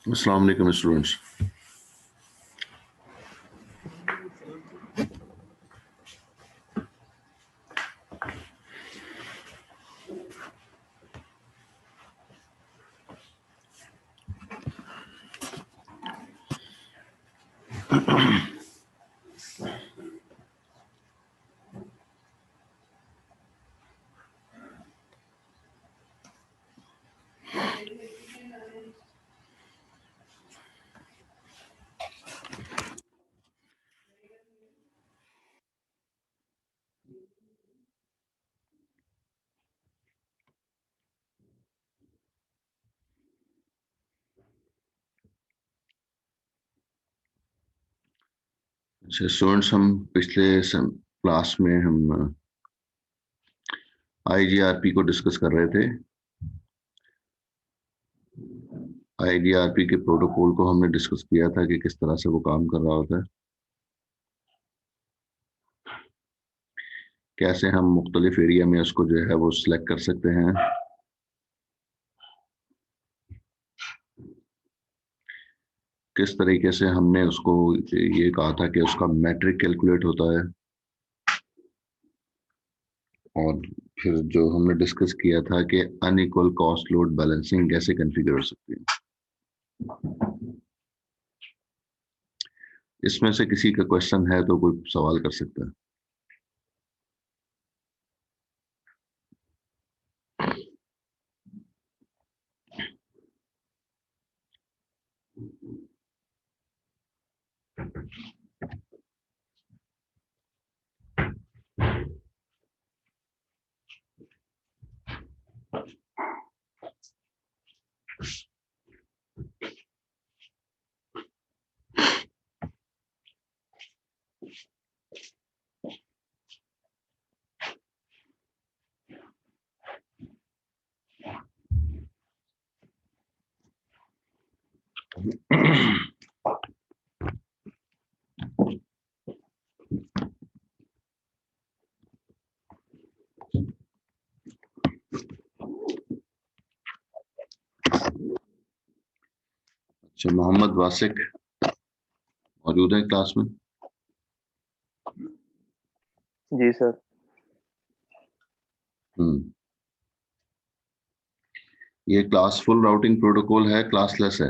Assalamu alaikum students. अच्छा students, हम पिछले क्लास में हम आईजीआरपी को डिस्कस कर रहे थे। आईजीआरपी के प्रोटोकॉल को हमने डिस्कस किया था कि किस तरह से वो काम कर रहा होता है, कैसे हम मुख्तलिफ एरिया में उसको जो है वो सिलेक्ट कर सकते हैं, किस तरीके से हमने उसको ये कहा था कि उसका मैट्रिक कैलकुलेट होता है, और फिर जो हमने डिस्कस किया था कि अनइक्वल कॉस्ट लोड बैलेंसिंग कैसे कॉन्फ़िगर हो सकती है। इसमें से किसी का क्वेश्चन है तो कोई सवाल कर सकता है। अच्छा, मोहम्मद वासिक मौजूद है क्लास में? जी सर। ये क्लासफुल राउटिंग प्रोटोकॉल है, क्लासलेस है?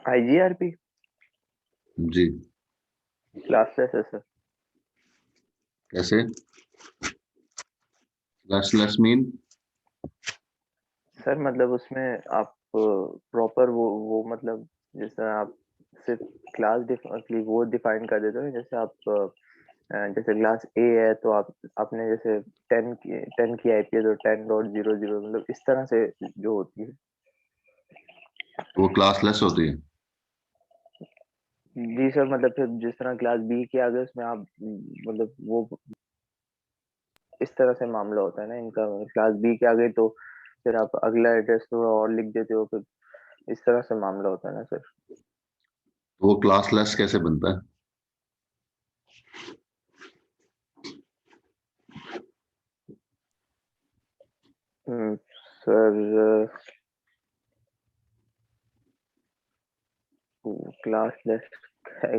आईजीआरपी जी। क्लासलेस है सर। कैसे क्लासलेस मीन? सर मतलब उसमें आप प्रॉपर वो मतलब जैसे आप सिर्फ वो डिफाइन कर देते हो, जैसे आप जैसे क्लास ए है तो आप आपने जैसे 10 की आईपी है तो 10.00 मतलब इस तरह से जो होती है वो क्लासलेस होती है। जी सर। मतलब फिर जिस तरह क्लास बी के आगे उसमें आप मतलब वो इस तरह से मामला होता है ना इनका। क्लास बी के आगे तो फिर आप अगला एड्रेस थोड़ा और लिख देते हो, फिर इस तरह से मामला होता है ना सर। तो वो क्लासलेस कैसे बनता है? सर क्लासलेस है।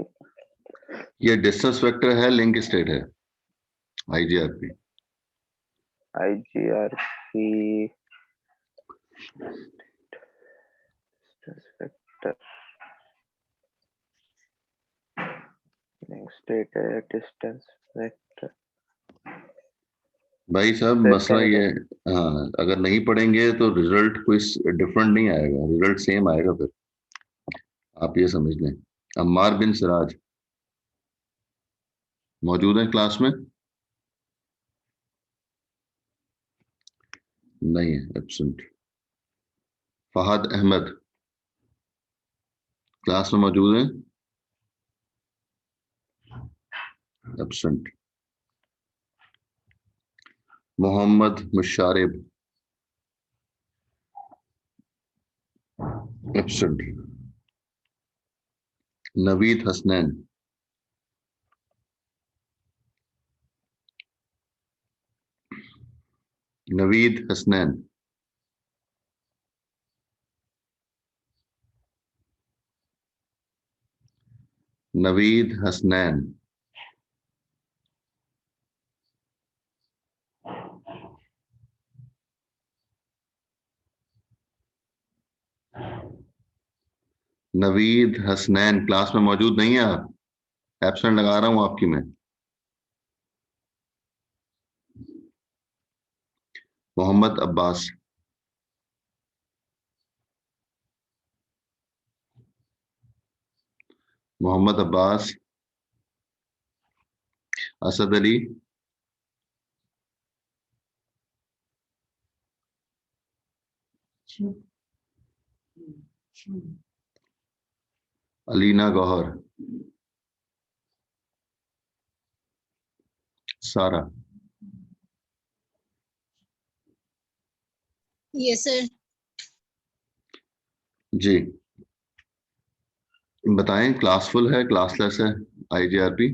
ये डिस्टेंस वेक्टर है, लिंक स्टेट है, आईजीआरपी। आईजीआरपी वेक्टर स्टेट है डिस्टेंस वेक्टर। भाई साहब, सर मसला टेन ये, का। हाँ, अगर नहीं पढ़ेंगे तो रिजल्ट कोई डिफरेंट नहीं आएगा, रिजल्ट सेम आएगा। फिर आप ये समझ लें। अम्मार बिन सिराज मौजूद है क्लास में? नहीं है, एब्सेंट। फहद अहमद क्लास में मौजूद है? Absent. Mohammad Musharib absent. Naveed Hasnain Naveed Hasnain Naveed Hasnain, Naveed Hasnain class में मौजूद नहीं है आप? एब्सेंट लगा रहा हूं आपकी मैं। मोहम्मद अब्बास, मोहम्मद अब्बास, असद अली, अलीना गौहर, सारा। Yes sir. जी बताएं, क्लास फुल है क्लासलेस है आईजीआरपी?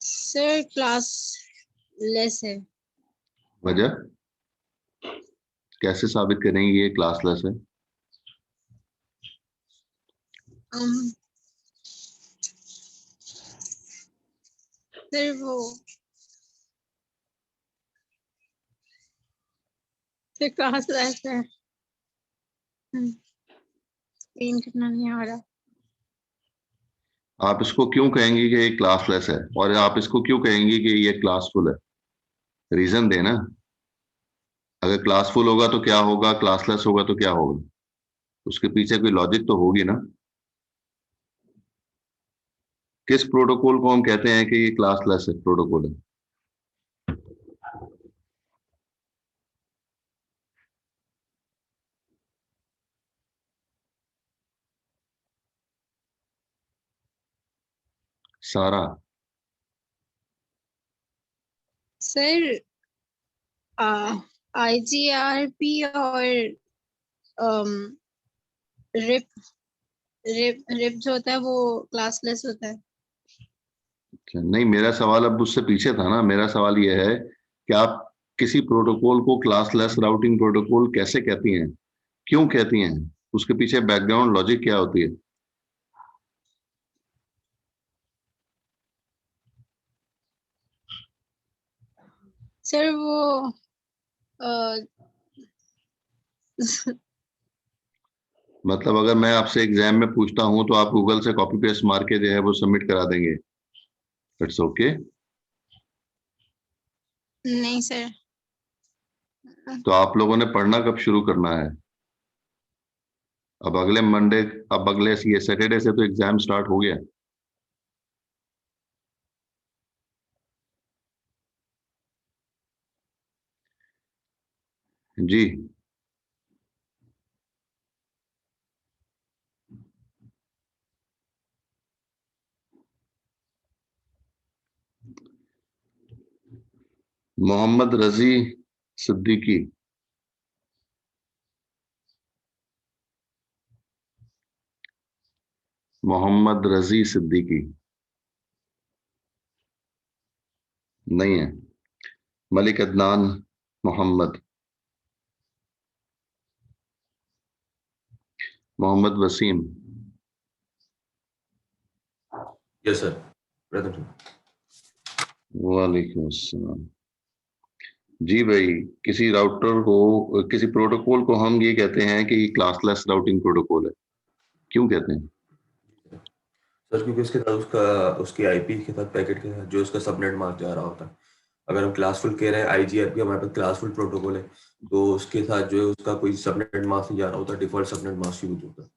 सर क्लास लेस है। वजह कैसे साबित करेंगे ये क्लासलेस है? सर वो सर क्लास लेस है। स्क्रीन कितना नहीं आ रहा। आप इसको क्यों कहेंगे कि ये क्लासलेस है, और आप इसको क्यों कहेंगे कि ये क्लासफुल है? रीजन देना। अगर क्लासफुल होगा तो क्या होगा, क्लासलेस होगा तो क्या होगा? उसके पीछे कोई लॉजिक तो होगी ना। किस प्रोटोकॉल को हम कहते हैं कि ये क्लासलेस है प्रोटोकॉल है? सारा। सर आईजीआरपी और रिप रिप रिप जो होता है वो क्लासलेस होता है। अच्छा, नहीं मेरा सवाल अब उससे पीछे था ना। मेरा सवाल यह है कि आप किसी प्रोटोकॉल को क्लासलेस राउटिंग प्रोटोकॉल कैसे कहती हैं, क्यों कहती हैं, उसके पीछे बैकग्राउंड लॉजिक क्या होती है? सर वो मतलब अगर मैं आपसे एग्जाम में पूछता हूं तो आप गूगल से कॉपी पेस्ट मार के जो है वो सबमिट करा देंगे? It's okay. नहीं सर। तो आप लोगों ने पढ़ना कब शुरू करना है? अब अगले मंडे, अब अगले ये सैटरडे से तो एग्जाम स्टार्ट हो गया। जी मोहम्मद रजी सिद्दीकी, मोहम्मद रजी सिद्दीकी नहीं है। मलिक अदनान मोहम्मद, मोहम्मद वसीम। Yes sir. प्रथम वालेकुम अस्सलाम। जी भाई, किसी राउटर को, किसी प्रोटोकॉल को हम ये कहते हैं कि क्लासलेस राउटिंग प्रोटोकॉल है, क्यों कहते हैं? सर क्योंकि उसके साथ उसका उसकी आईपी के साथ पैकेट के साथ जो उसका सबनेट मार्क जा रहा होता है। अगर हम क्लासफुल कह रहे हैं आईजीआरपी हमारे पास क्लासफुल प्रोटोकॉल है, तो उसके साथ जो है उसका कोई सबनेट मास्क नहीं जा रहा होता, डिफॉल्ट सबनेट मास्क यूज होता है।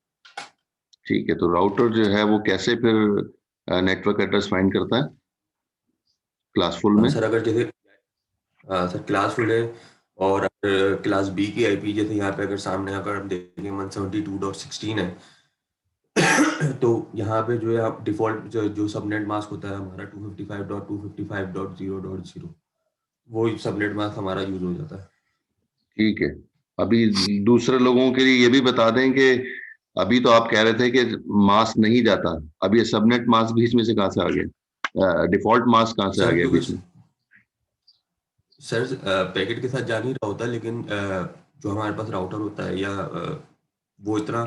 ठीक है, तो राउटर जो है वो कैसे फिर नेटवर्क एड्रेस फाइंड करता है क्लासफुल में? सर अगर जैसे सर क्लासफुल है और अगर क्लास बी की आईपी जैसे यहाँ पे अगर सामने अगर हम देखेंगे 172.16 है तो यहाँ पे जो है आप डिफॉल्ट जो सबनेट मास्क होता है हमारा 255.255.0.0 वो सबनेट मास्क हमारा यूज हो जाता है। ठीक है। अभी दूसरे लोगों के लिए ये भी बता दें कि अभी तो आप कह रहे थे कि मास्क नहीं जाता, अब ये सबनेट मास्क बीच में से कहाँ से आ गया, डिफॉल्ट मास्क कहाँ से आ सर गया क्योंकि बीच में? सर पैकेट के साथ जा नहीं रहा होता, लेकिन जो हमारे पास राउटर होता है या वो इतना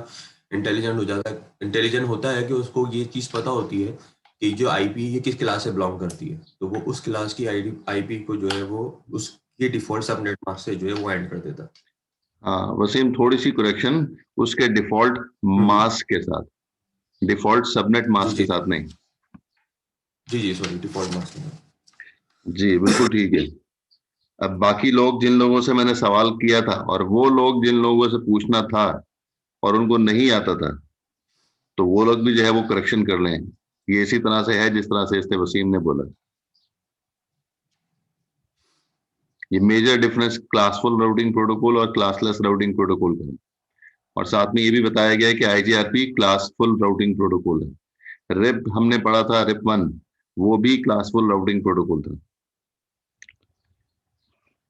इंटेलिजेंट होता है कि उसको ये चीज पता होती है कि जो आईपी ये किस क्लास से बिलोंग करती है, तो वो उस क्लास की आईपी को जो है वो उसके डिफॉल्ट सबनेट मास्क से जो है वो एंड कर देता है। हाँ वसीम, थोड़ी सी करेक्शन, उसके डिफॉल्ट हम्म। मास्क के साथ, डिफॉल्ट सबनेट जी मास्क के जी साथ नहीं। जी सॉरी, डिफॉल्ट मास्क नहीं। जी बिल्कुल ठीक है। अब बाकी लोग जिन लोगों से मैंने सवाल किया था और वो लोग जिन लोगों से पूछना था और उनको नहीं आता था, तो वो लोग भी जो है वो करेक्शन कर लें। ये इसी तरह से है जिस तरह से इसने वसीम ने बोला। ये major difference classful routing protocol और क्लासलेस राउटिंग प्रोटोकॉल का है। और साथ में ये भी बताया गया है कि आईजीआरपी क्लासफुल राउटिंग प्रोटोकॉल है। रिप हमने पढ़ा था, रिप वन, वो भी क्लासफुल राउटिंग प्रोटोकॉल था।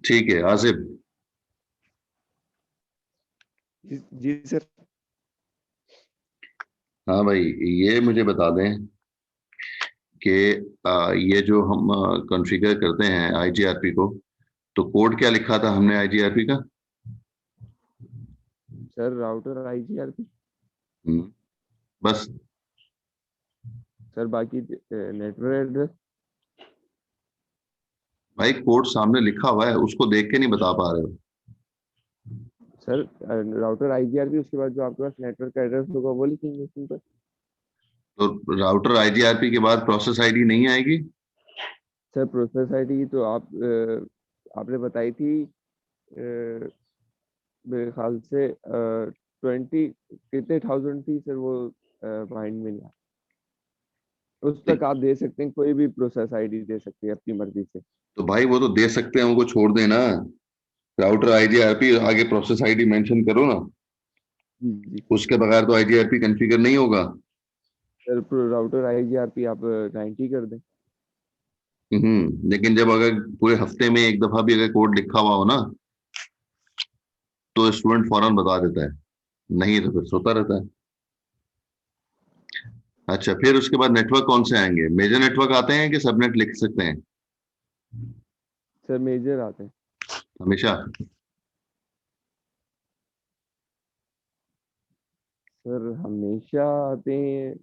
ठीक है आसिफ। जी सर। हाँ भाई, ये मुझे बता दें कि ये जो हम कॉन्फ़िगर करते हैं आईजीआरपी को, तो कोड क्या लिखा था हमने आईजीआरपी का? Sir router IGRP. बस? सर बाकी नेटवर्क एड्रेस। भाई कोड सामने लिखा हुआ है, उसको देख के नहीं बता पा रहे हो? सर राउटर आईजीआरपी, उसके बाद जो आपके पास नेटवर्क एड्रेस होगा वो लिखेंगे उसमें पर। तो राउटर आईजीआरपी के बाद प्रोसेस आईडी नहीं आएगी? सर प्रोसेस आईडी तो आपने बताई थी, मेरे ख्याल से 20 कितने थाउजेंड थी सर वो, माइंड में नहीं आ- उस तक आप दे सकते हैं, कोई भी प्रोसेस आईडी दे सकते हैं अपनी मर्जी से। तो भाई वो तो दे सकते हैं, उनको छोड़ देना। राउटर आईजीआरपी आगे प्रोसेस आईडी मेंशन करो ना। जी जी। उसके बगैर तो आईजीआरपी कॉन्फ़िगर नहीं होगा। सर राउटर आईजीआरपी आप 90 कर दें। लेकिन जब अगर पूरे हफ्ते में एक दफा भी अगर कोड लिखा हुआ हो ना, तो स्टूडेंट फौरन बता देता है, नहीं तो फिर सोता रहता है। अच्छा, फिर उसके बाद नेटवर्क कौन से आएंगे? मेजर नेटवर्क आते हैं कि सबनेट लिख सकते हैं सर मेजर आते हैं। हमेशा? सर हमेशा आते हैं।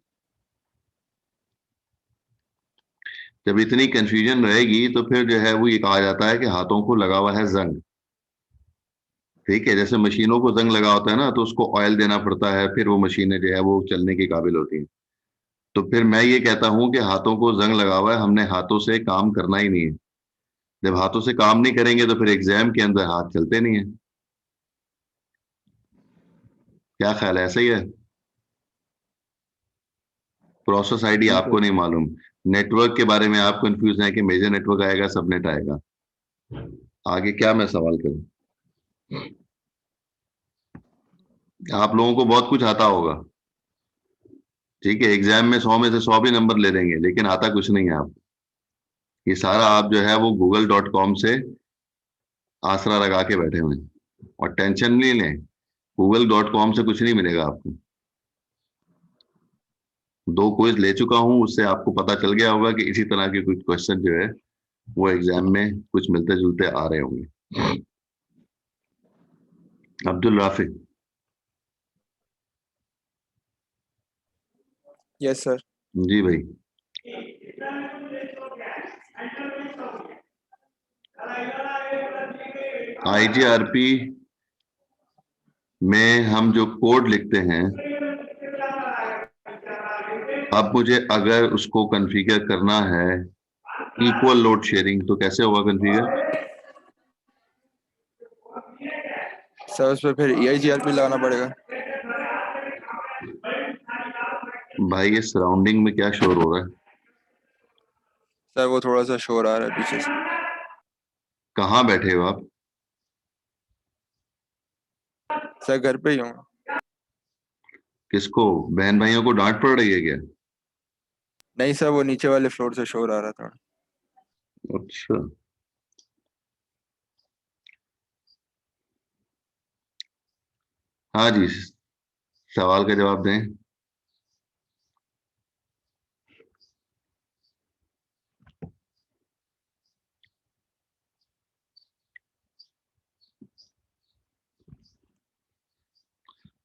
जब इतनी कंफ्यूजन रहेगी तो फिर जो है वो ये कहा जाता है कि हाथों को लगा हुआ है जंग। ठीक है, जैसे मशीनों को जंग लगा होता है ना, तो उसको ऑयल देना पड़ता है, फिर वो मशीनें जो है वो चलने की काबिल होती हैं। तो फिर मैं ये कहता हूं कि हाथों को जंग लगा हुआ है, हमने हाथों से काम करना ही नहीं है। जब हाथों से काम नहीं करेंगे तो फिर एग्जाम के अंदर हाथ चलते नहीं है। क्या ख्याल है, ऐसा ही है? प्रोसेस आईडी जी आपको सर। नहीं मालूम, नेटवर्क के बारे में आप कंफ्यूज हैं कि मेजर नेटवर्क आएगा सबनेट आएगा। आगे क्या मैं सवाल करूं? आप लोगों को बहुत कुछ आता होगा। ठीक है, एग्जाम में 100 में से 100 भी नंबर ले लेंगे, लेकिन आता कुछ नहीं है आपको। ये सारा आप जो है वो google.com से आसरा लगा के बैठे हुए हैं, और टेंशन नहीं लें, google.com से कुछ नहीं मिलेगा आपको। 2 क्विज ले चुका हूं, उससे आपको पता चल गया होगा कि इसी तरह के कुछ क्वेश्चन जो है वो एग्जाम में कुछ मिलते जुलते आ रहे होंगे। अब्दुल राफी। Yes sir. जी भाई। आईजीआरपी में हम जो कोड लिखते हैं, अब मुझे अगर उसको कॉन्फ़िगर करना है इक्वल लोड शेयरिंग, तो कैसे होगा कॉन्फ़िगर? सर उस पर फिर EIGRP लगाना पड़ेगा। भाई ये सराउंडिंग में क्या शोर हो रहा है? सर वो थोड़ा सा शोर आ रहा है पीछे से। कहाँ बैठे हो आप? सर घर पे ही हूँ। किसको, बहन भाइयों को डांट पड़ रही है क्या? नहीं सर, वो नीचे वाले फ्लोर से शोर आ रहा था। अच्छा। हाँ जी, सवाल का जवाब दें।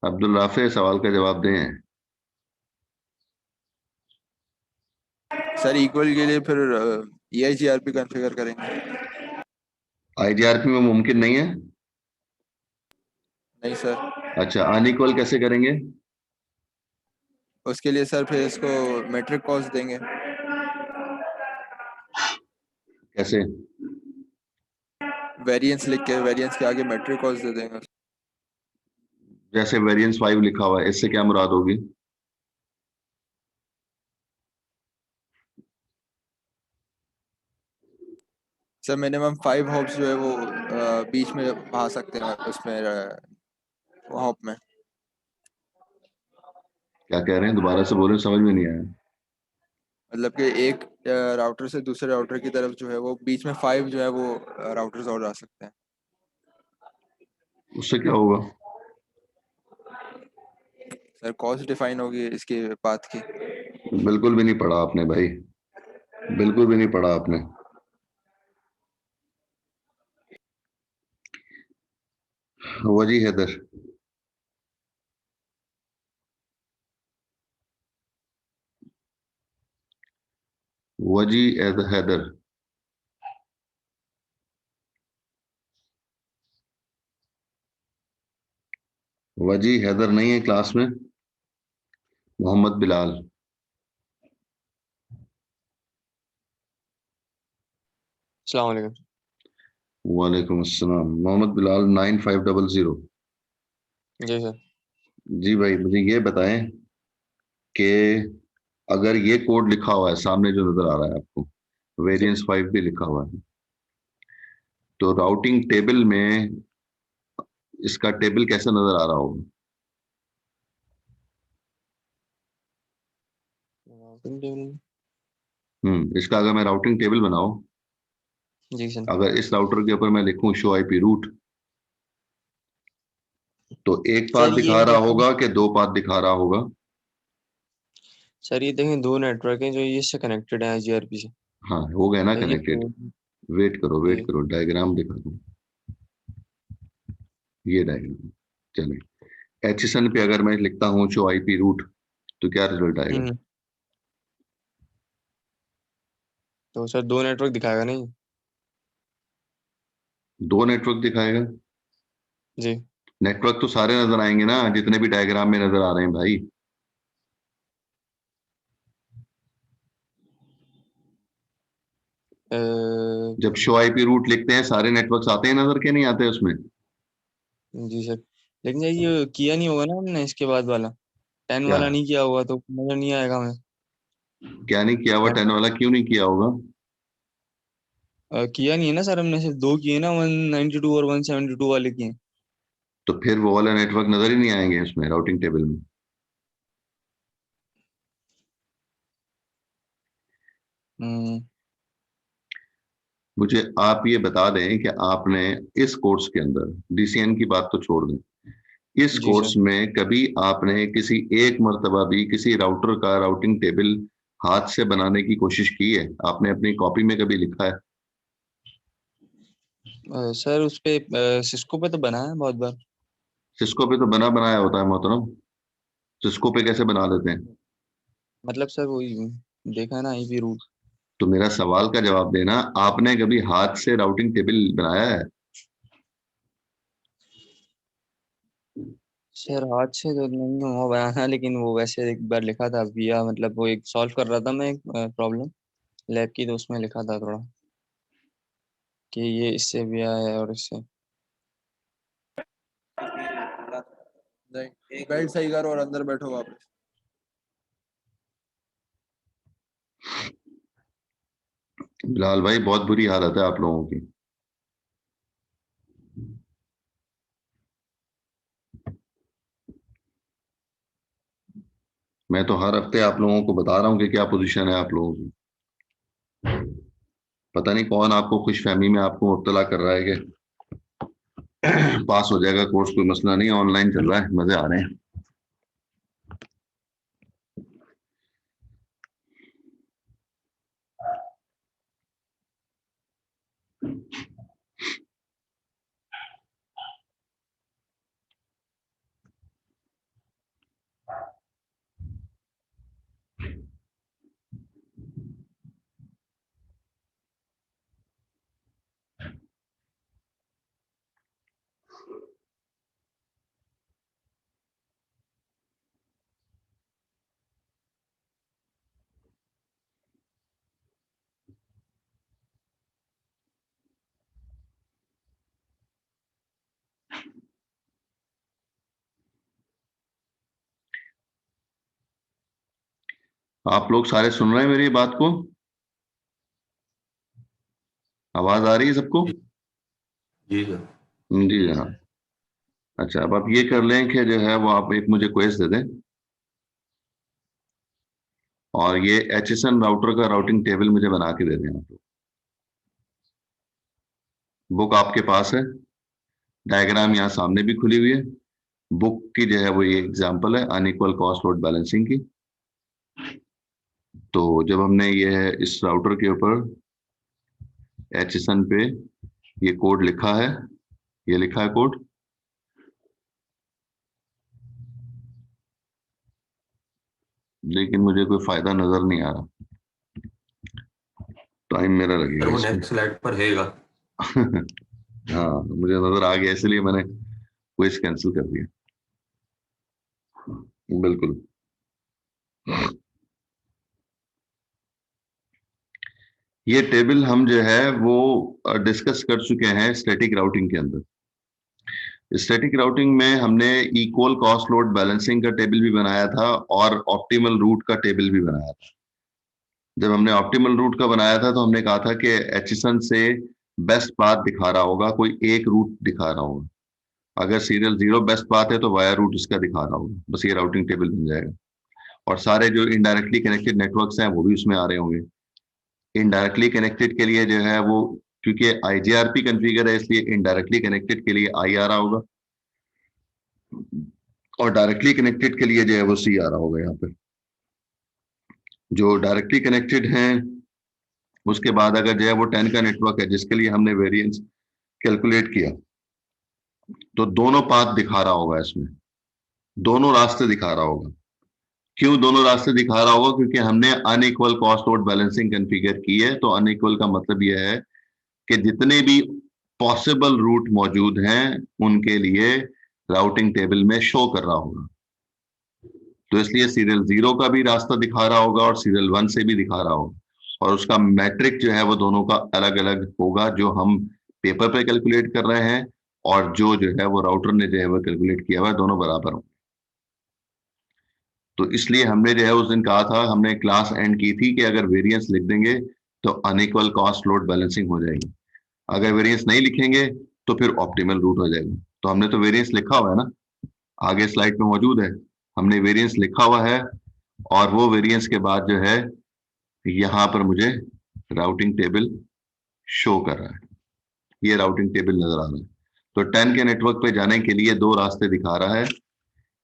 अब्दुल राफे, सवाल का जवाब दें। सर इक्वल के लिए फिर EIGRP कॉन्फ़िगर करेंगे। आईजीआरपी में मुमकिन नहीं है। नहीं सर, अच्छा, अनइक्वल कैसे करेंगे? उसके लिए सर फिर इसको मेट्रिक कॉस्ट देंगे। कैसे? वेरिएंस लिख के, वेरिएंस के आगे मेट्रिक कॉस्ट दे देंगे। जैसे वेरिएंस 5 लिखा हुआ है, इससे क्या मुराद होगी? सर मिनिमम 5 हॉप्स जो है वो बीच में आ सकते हैं उसमें हॉप में। क्या कह रहे हैं, दोबारा से बोले, समझ में नहीं आया। मतलब कि एक राउटर से दूसरे राउटर की तरफ जो है वो बीच में 5 जो है वो राउटर्स और आ सकते हैं। उससे क्या होगा? सर कॉस्ट डिफाइन होगी इसके पाथ की। बिल्कुल भी नहीं पढ़ा आपने भाई, बिल्कुल भी नहीं पढ़ा आपने। वजी हैदर। वजी हैदर। वजी हैदर नहीं है क्लास में। मोहम्मद बिलाल। अस्सलाम वालेकुम। वालेकुम अस्सलाम। मोहम्मद बिलाल 9500। जी सर। जी भाई, मुझे ये बताएं कि अगर ये कोड लिखा हुआ है सामने जो नजर आ रहा है आपको, जी वेरिएंस 5 भी लिखा हुआ है, तो राउटिंग टेबल में इसका टेबल कैसा नजर आ रहा होगा? इसका अगर मैं राउटिंग टेबल बनाऊं, जी सर। अगर इस राउटर के ऊपर मैं लिखूं शो आईपी रूट, तो एक पाथ सर ये दिखा रहा देखो, होगा कि दो पाथ दिखा रहा होगा? सर ये देखें दो नेटवर्क हैं जो ये इससे कनेक्टेड है आईजीआरपी से। हाँ, हो गया ना सर ये कनेक्टेड। वेट करो, वेट जी करो, डायग्राम दिखा दूं। ये डायग्राम चले। एचएसएन पे अगर मैं लिखता हूँ शो आईपी रूट, तो क्या रिजल्ट आएगा? हम्म। तो सर दो नेटवर्क दिखाएगा नहीं? दो नेटवर्क दिखाएगा। जी। नेटवर्क तो सारे नजर आएंगे ना, जितने भी डायग्राम में नजर आ रहे हैं भाई। अ, जब शो आईपी रूट लिखते हैं, सारे नेटवर्क्स आते हैं नजर, के नहीं आते उसमें? जी सर। लेकिन यार ये किया नहीं होगा ना हमने इसके बाद वाला, 10 क्या? वाला नहीं किया होगा तो नजर नहीं आएगा हमें। क्या नहीं किया हुआ? 10 नेटवर्क वाला क्यों नहीं किया होगा? किया नहीं है ना सर, हमने सिर्फ दो किए ना, 192 और 172 वाले किए। तो फिर वो वाला नेटवर्क नजर ही नहीं आएंगे उसमें राउटिंग टेबल में। हम्म। मुझे आप ये बता दें कि आपने इस कोर्स के अंदर, डीसीएन की बात तो छोड़ दें, इस जी कोर्स सर। में कभी आपने किसी एक मर्तबा भी किसी राउटर का राउटिंग टेबल हाथ से बनाने की कोशिश की है? आपने अपनी कॉपी में कभी लिखा है? सर उस पे सिस्को पे तो बना है बहुत बार। सिस्को पे तो बना बनाया होता है मोहतरम। सिस्को पे कैसे बना लेते हैं? मतलब सर वही देखा है ना आईपी रूट। तो मेरा सवाल का जवाब देना, आपने कभी हाथ से राउटिंग टेबल बनाया है? सर हाथ से तो नहीं हुआ बनाना, लेकिन वो वैसे एक बार लिखा था विया, मतलब वो एक सॉल्व कर रहा था मैं एक प्रॉब्लम लैब की, तो उसमें लिखा था थोड़ा कि ये इससे विया है और इससे। नहीं, बेल्ट सही करो और अंदर बैठो वापस। बिलाल भाई, बहुत बुरी हालत है आप लोगों की। मैं तो हर हफ्ते आप लोगों को बता रहा हूँ कि क्या पोजीशन है आप लोगों की। पता नहीं कौन आपको खुशफहमी में आपको मुब्तला कर रहा है कि पास हो जाएगा कोर्स, कोई मसला नहीं, ऑनलाइन चल रहा है, मजे आ रहे हैं। आप लोग सारे सुन रहे हैं मेरी बात को? आवाज आ रही है सबको? जी सर। जी जनाब। अच्छा, अब आप ये कर लें कि जो है वो आप एक मुझे क्वेश्चन दे दें, और ये HSN राउटर का राउटिंग टेबल मुझे बना के दे दें आप लोग। बुक आपके पास है, डायग्राम यहाँ सामने भी खुली हुई है। बुक की जो है वो ये एग्जांपल है अनइक्वल कॉस्ट लोड बैलेंसिंग की। तो जब हमने ये इस राउटर के ऊपर HSN पे ये कोड लिखा है, ये लिखा है कोड, लेकिन मुझे कोई फायदा नजर नहीं आ रहा, टाइम मेरा सर लगेगा वो इसमें। नेक्स्ट स्लाइड पर हैगा। हाँ, मुझे नजर आ गया, इसलिए मैंने क्विज कैंसिल कर दिया। बिल्कुल। ये टेबल हम जो है वो डिस्कस कर चुके हैं स्टैटिक राउटिंग के अंदर। स्टैटिक राउटिंग में हमने इक्वल कॉस्ट लोड बैलेंसिंग का टेबल भी बनाया था और ऑप्टिमल रूट का टेबल भी बनाया था। जब हमने ऑप्टिमल रूट का बनाया था तो हमने कहा था कि HSN से बेस्ट पाथ दिखा रहा होगा, कोई एक रूट दिखा रहा होगा। अगर सीरियल 0 बेस्ट पाथ है तो वाया रूट इसका दिखा रहा होगा, बस ये राउटिंग टेबल बन जाएगा। और सारे जो इनडायरेक्टली कनेक्टेड नेटवर्क्स हैं वो भी उसमें आ रहे होंगे। इनडायरेक्टली कनेक्टेड के लिए जो है वो, क्योंकि IGRP कॉन्फ़िगर है, इसलिए इनडायरेक्टली कनेक्टेड के लिए I आ रहा होगा, और डायरेक्टली कनेक्टेड के लिए जो है वो C आ रहा होगा। यहाँ पे जो डायरेक्टली कनेक्टेड हैं, उसके बाद अगर जो है वो 10 का नेटवर्क है जिसके लिए हमने वेरिएंस कैलकुलेट किया, तो दोनों पाथ दिखा रहा होगा, इसमें दोनों रास्ते दिखा रहा होगा। क्यों दोनों रास्ते दिखा रहा होगा? क्योंकि हमने unequal cost load balancing configure की है। तो अनइक्वल का मतलब यह है कि जितने भी पॉसिबल रूट मौजूद हैं उनके लिए राउटिंग टेबल में शो कर रहा होगा। तो इसलिए सीरियल 0 का भी रास्ता दिखा रहा होगा और सीरियल 1 से भी दिखा रहा होगा, और उसका मैट्रिक जो है वो दोनों का अलग अलग होगा, जो हम पेपर पे कैलकुलेट कर रहे हैं और जो है वो राउटर ने जो है वो कैलकुलेट किया हुआ है, दोनों बराबर होंगे। तो इसलिए हमने जो है उस दिन कहा था, हमने क्लास एंड की थी कि अगर वेरिएंस लिख देंगे तो अनइक्वल कॉस्ट लोड बैलेंसिंग हो जाएगी, अगर वेरिएंस नहीं लिखेंगे तो फिर ऑप्टिमल रूट हो जाएगा। तो हमने तो वेरिएंस लिखा हुआ है ना, आगे स्लाइड में मौजूद है, हमने वेरिएंस लिखा हुआ है, और वो वेरिएंस के बाद जो है यहाँ पर मुझे राउटिंग टेबल शो कर रहा है, ये राउटिंग टेबल नजर आ रहा है। तो 10 के नेटवर्क पे जाने के लिए दो रास्ते दिखा रहा है,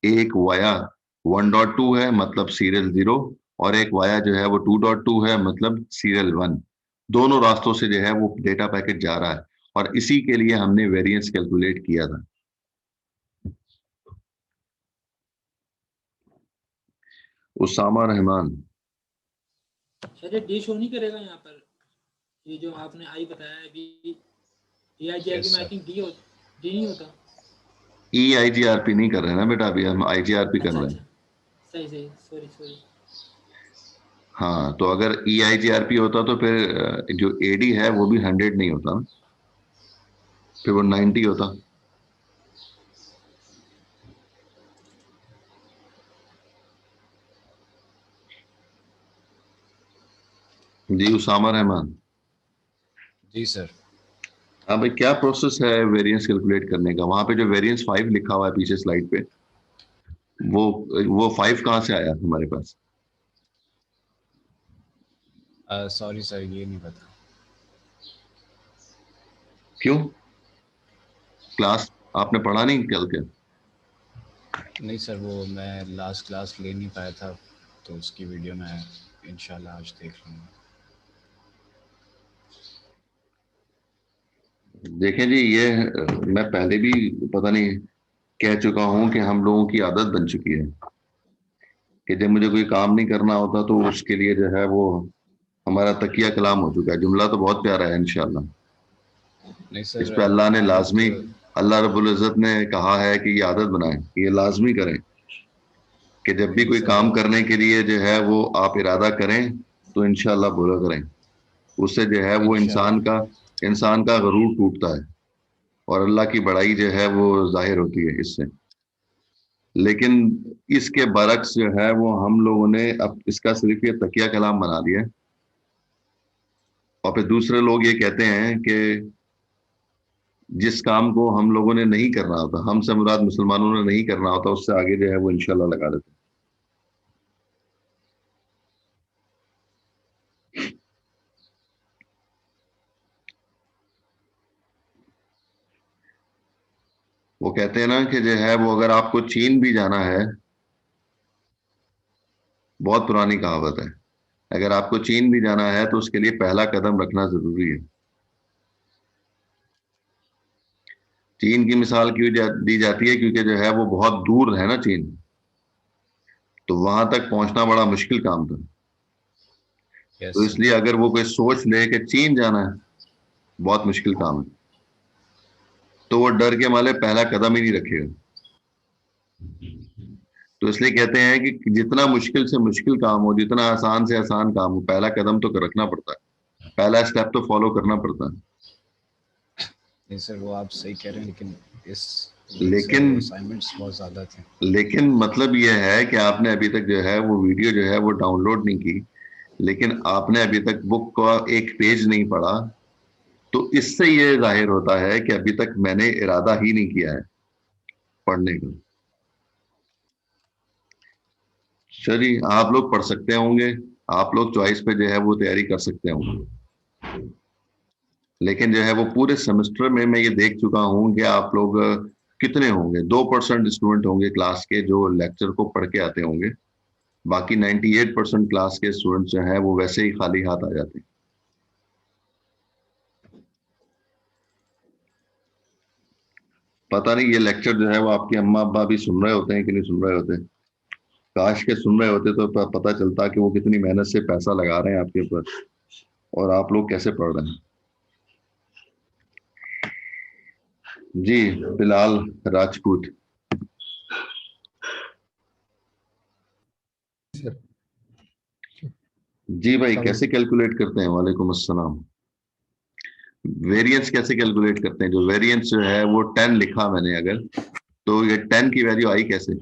एक वाया 1.2 है मतलब सीरियल 0, और एक वाया जो है वो 2.2 है मतलब सीरियल 1। दोनों रास्तों से जो है वो डेटा पैकेट जा रहा है, और इसी के लिए हमने वेरिएंस कैलकुलेट किया था। उसामा रहमान। सर ये डी शो नहीं करेगा यहाँ पर, ये जो आपने आई बताया है अभी, EIGRP में आई थिंक डी नहीं होता। EIGRP नहीं कर रहे हैं ना बेटा, अभी हम IGRP कर रहे हैं। सही सॉरी। हाँ, तो अगर EIGRP होता तो फिर जो AD है वो भी 100 नहीं होता ना, फिर वो 90 होता। जी उसामा रहमान। जी सर। हाँ भाई, क्या प्रोसेस है वेरिएंस कैलकुलेट करने का? वहां पे जो वेरिएंस 5 लिखा हुआ है पीछे स्लाइड पे, वो 5 कहाँ से आया हमारे पास? सॉरी सर, ये नहीं पता। क्यों? क्लास आपने पढ़ा नहीं कल के? नहीं सर, वो मैं लास्ट क्लास ले नहीं पाया था, तो उसकी वीडियो मैं इंशाल्लाह आज देख लूँगा। देखें जी, ये मैं पहले भी पता नहीं कह चुका हूं कि हम लोगों की आदत बन चुकी है कि जब मुझे कोई काम नहीं करना होता तो उसके लिए जो है वो हमारा तकिया कलाम हो चुका है। जुमला तो बहुत प्यारा है इंशाल्लाह, नहीं इस सर, पे अल्लाह ने लाजमी, आदत अल्लाह रब्बुल इज्जत ने कहा है कि ये आदत बनाएं, ये लाजमी करें कि जब भी नहीं कोई काम सर, करने के लिए जो है वो आप इरादा करें तो इंशाल्लाह बुरा करें। उससे जो है वो इंशाल्लाह। इंसान का गरूर टूटता है, और अल्लाह की बड़ाई जो है वो जाहिर होती है इससे। लेकिन इसके बरक्स जो है वो हम लोगों ने अब इसका सिर्फ ये तकिया कलाम बना दिया है। और फिर दूसरे लोग ये कहते हैं कि जिस काम को हम लोगों ने नहीं करना होता, हमसे मुराद मुसलमानों ने नहीं करना होता, उससे आगे जो है वो इंशाल्लाह लगा देते हैं। वो कहते हैं ना कि जो है वो अगर आपको चीन भी जाना है, बहुत पुरानी कहावत है, अगर आपको चीन भी जाना है तो उसके लिए पहला कदम रखना जरूरी है। चीन की मिसाल क्यों दी जाती है? क्योंकि जो है वो बहुत दूर है ना चीन, तो वहां तक पहुंचना बड़ा मुश्किल काम था। तो इसलिए अगर वो कोई सोच ले कि चीन जाना है, बहुत मुश्किल काम है, तो वो डर के मारे पहला कदम ही नहीं रखेगा। तो इसलिए कहते हैं कि जितना मुश्किल से मुश्किल काम हो, जितना आसान से आसान काम हो, पहला कदम तो रखना पड़ता है, पहला स्टेप तो फॉलो करना पड़ता है। नहीं सर, वो आप सही कह रहे हैं, लेकिन इस लेकिन असाइनमेंट्स बहुत ज्यादा थे। लेकिन मतलब ये है कि आपने अभी तक जो है वो वीडियो जो है वो डाउनलोड नहीं की, लेकिन आपने अभी तक बुक का एक पेज नहीं पढ़ा, तो इससे ये जाहिर होता है कि अभी तक मैंने इरादा ही नहीं किया है पढ़ने का। चलिए, आप लोग पढ़ सकते होंगे, आप लोग चॉइस पे जो है वो तैयारी कर सकते होंगे, लेकिन जो है वो पूरे सेमेस्टर में मैं ये देख चुका हूं कि आप लोग कितने होंगे, 2% स्टूडेंट होंगे क्लास के जो लेक्चर को पढ़ के आते होंगे, बाकी 98% क्लास के स्टूडेंट्स जो है वो वैसे ही खाली हाथ आ जाते हैं। पता नहीं ये लेक्चर जो है वो आपके अम्मा अब्बा भी सुन रहे होते हैं कि नहीं सुन रहे होते। काश के सुन रहे होते तो पता चलता कि वो कितनी मेहनत से पैसा लगा रहे हैं आपके ऊपर, और आप लोग कैसे पढ़ रहे हैं। जी बिलाल राजपूत जी भाई, कैसे कैलकुलेट करते हैं? वालेकुम अस्सलाम। वेरिएंस कैसे कैलकुलेट करते हैं? जो वेरिएंस जो है वो 10 लिखा मैंने, अगर तो ये 10 की वैल्यू आई कैसे?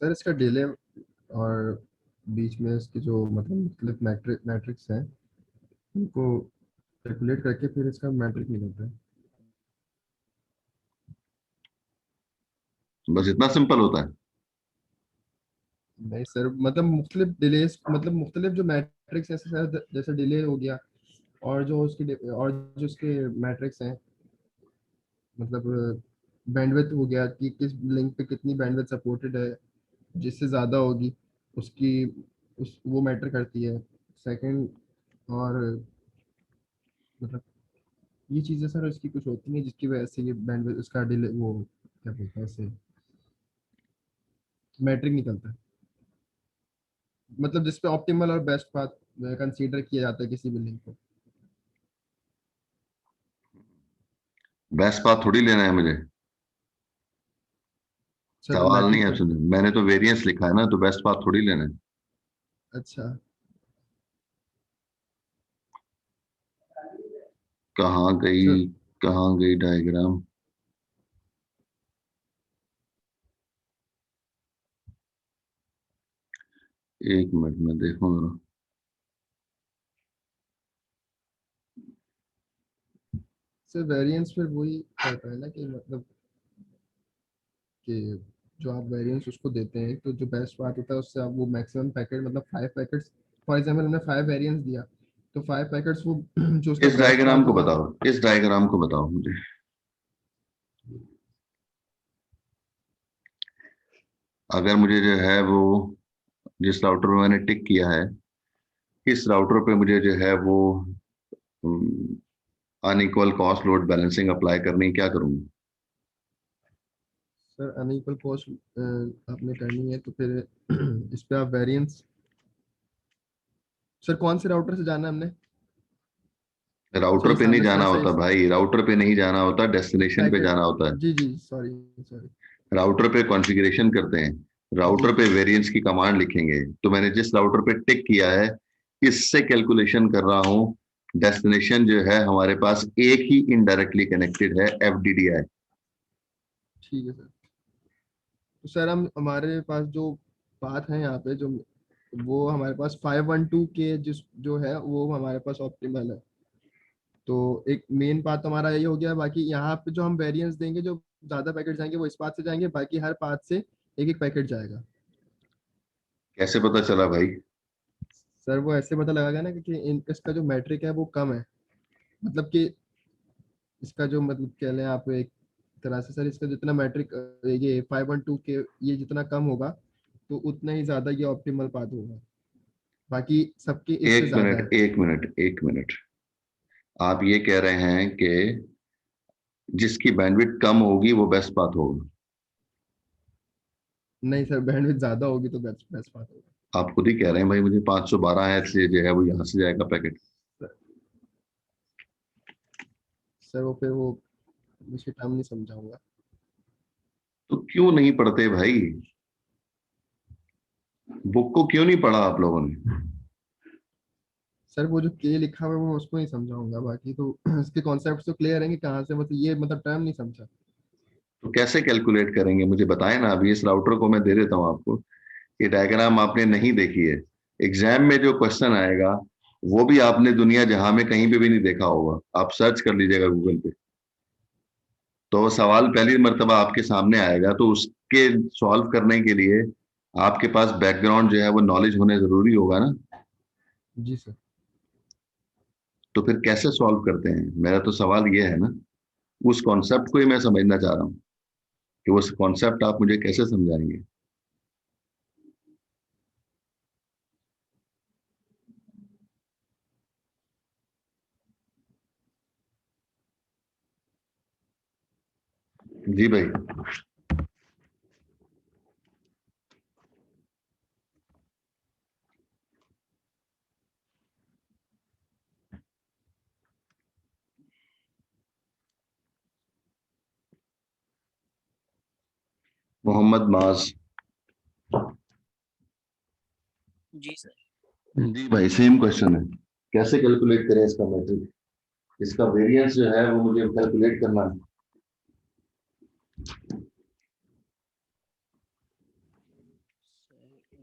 सर इसका डिले और बीच में इसके जो मतलब मैट्रिक्स हैं उनको कैलकुलेट करके फिर इसका मैट्रिक निकलता है। बस इतना सिंपल होता है? नहीं सर, मतलब मुख्तलिफ डिलेस, मतलब मुख्तलिफ जो मैट्रिक्स है सर, जैसे डिले हो गया और जो उसके मैट्रिक्स हैं, मतलब बैंडविड्थ हो गया कि किस लिंक पे कितनी बैंडविड्थ सपोर्टेड है, जिससे ज़्यादा होगी उसकी वो मैटर करती है। सेकंड, और मतलब ये चीज़ें सर इसकी कुछ होती हैं जिसकी वजह से ये बैंडविड्थ उसका डिले, वो क्या बोलते हैं इसे, मैट्रिक निकलता है, मतलब जिसपे ऑप्टिमल और बेस्ट पाथ कंसीडर किया जाता है किसी भी लिंक को। बेस्ट पाथ थोड़ी लेना है मुझे, सवाल नहीं है सुन, मैंने तो वेरिएंस लिखा है ना, तो बेस्ट पाथ थोड़ी लेना है। अच्छा, कहाँ गई डायग्राम? एक मिनट में देखो जरा। सर वेरिएंस फिर वही कहता है ना कि मतलब कि जो आप वेरिएंस उसको देते हैं तो जो बेस्ट पाथ होता है उससे आप वो मैक्सिमम पैकेट, मतलब 5 पैकेट्स, फॉर एग्जांपल हमने 5 वेरिएंस दिया तो 5 पैकेट्स वो जो उसका इस बेस्ट डायग्राम पाथ को होगा। बताओ, इस डायग्राम को बताओ मुझे। अगर मुझे जो है वो जिस राउटर में मैंने टिक किया है, इस राउटर पे मुझे जो है वो unequal cost load balancing apply करनी, क्या करूंगी? सर अनइक्वल कॉस्ट आपने करनी है तो फिर इस पे आप वेरिएंस, सर कौन से राउटर से जाना है हमने? राउटर सॉरी पे नहीं सामने जाना थोड़ा सा होता भाई, राउटर पे नहीं जाना होता, डेस्टिनेशन पे पैकेट, जाना होता है। जी जी सॉरी सॉरी। राउटर पे कॉन्फ़िगरेशन करते हैं, राउटर पे वेरिएंस की कमांड लिखेंगे, तो मैंने जिस राउटर पे टिक किया है इससे कैलकुलेशन कर रहा हूं। डेस्टिनेशन जो है हमारे पास एक ही इनडायरेक्टली कनेक्टेड है, FDDI। ठीक है सर। सर हम हमारे पास जो पाथ है यहाँ पे, जो वो हमारे पास 512 के जो है वो हमारे पास ऑप्टिमल है। तो एक मेन पाथ हमारा ये हो गया, बाकी यहाँ पे जो हम वेरिएंस देंगे, जो ज्यादा पैकेट जाएंगे वो इस पाथ से जाएंगे, बाकी हर पाथ से एक एक पैकेट जाएगा। कैसे पता चला भाई? सर वो ऐसे पता लगा ना कि इसका जो मैट्रिक है वो कम है, मतलब कि इसका जो मतलब कह लें आप एक तरह से सर, इसका जितना मैट्रिक ये 512 के ये जितना कम होगा तो उतना ही ज्यादा ये ऑप्टिमल पाथ होगा, बाकी सबके इससे एक ज्यादा है। मिनट, एक मिनट, एक मिनट। आप ये कह रहे हैं कि जिसकी बैंडविड्थ कम होगी वो बेस्ट पाथ होगा? नहीं सर, बैंडविड्थ ज्यादा होगी तो बेस्ट बेस्ट पाथ होगा। आप खुद ही कह रहे हैं भाई मुझे 512 है इसलिए जो है वो यहाँ से जाएगा पैकेट। सर वो फिर वो मुझे टर्म नहीं समझाऊंगा। तो क्यों नहीं पढ़ते भाई? बुक को क्यों नहीं पढ़ा आप लोगों ने? सर वो जो के लिखा हुआ है वो उसको नहीं समझाऊंगा, बाकी तो इसके कॉन्सेप्ट्स तो क्लियर है कि कहाँ से, मतलब ये मतलब टर्म नहीं समझा। तो कैसे कैलकुलेट करेंगे मुझे बताएं ना। अभी इस राउटर को मैं दे देता हूँ आपको, ये डायग्राम आपने नहीं देखी है। एग्जाम में जो क्वेश्चन आएगा वो भी आपने दुनिया जहां में कहीं पे भी नहीं देखा होगा। आप सर्च कर लीजिएगा गूगल पे, तो सवाल पहली मर्तबा आपके सामने आएगा, तो उसके सॉल्व करने के लिए आपके पास बैकग्राउंड जो है वो नॉलेज होने जरूरी होगा ना। जी सर। तो फिर कैसे सॉल्व करते हैं? मेरा तो सवाल ये है ना, उस कॉन्सेप्ट को ही मैं समझना चाह रहा हूँ कि वो कॉन्सेप्ट आप मुझे कैसे समझाएंगे। जी भाई। मोहम्मद माज। जी सर। जी भाई, सेम क्वेश्चन है। कैसे कैलकुलेट करें इसका मैट्रिक? इसका वेरिएंस जो है वो मुझे कैलकुलेट करना है।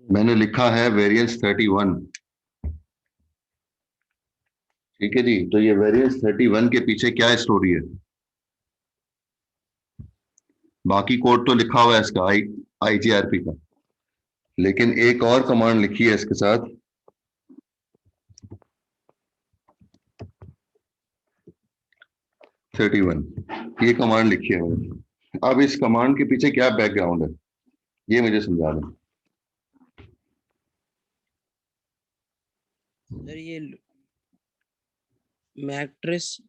मैंने लिखा है वेरिएंस 31। ठीक है जी, तो ये वेरिएंस 31 के पीछे क्या स्टोरी है? बाकी कोड तो लिखा हुआ है इसका आईजीआरपी का, लेकिन एक और कमांड लिखी है इसके साथ। थर्टी वन, ये कमांड लिखी है मैंने। अब इस कमांड के पीछे क्या बैकग्राउंड है ये मुझे समझा दें। सर ये मैट्रिक्स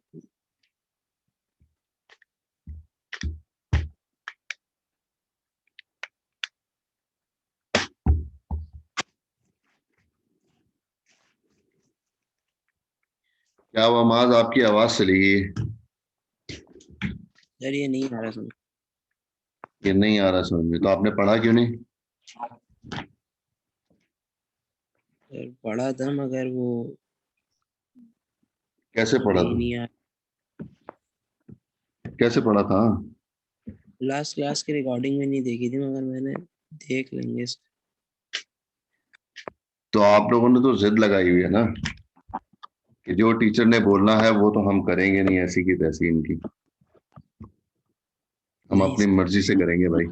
क्या वो आवाज, आपकी आवाज चली गई? सर ये नहीं आ रहा समझ। ये नहीं आ रहा समझ में, तो आपने पढ़ा क्यों नहीं? सर पढ़ा था मगर वो कैसे पढ़ा था? नहीं आ। कैसे पढ़ा था? लास्ट क्लास की रिकॉर्डिंग में नहीं देखी थी, मगर मैंने देख लेंगे। तो आप लोगों ने तो जिद लगाई हुई है ना कि जो टीचर ने बोलना है वो तो हम करेंगे नहीं, ऐसी की तैसी इनकी, हम नहीं अपनी मर्जी से करेंगे भाई।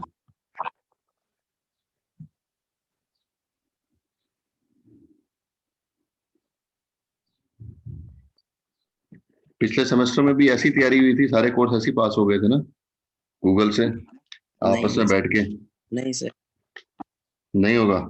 पिछले सेमेस्टर में भी ऐसी तैयारी हुई थी, सारे कोर्स ऐसी पास हो गए थे ना गूगल से आपस में बैठ के। नहीं सर। नहीं होगा?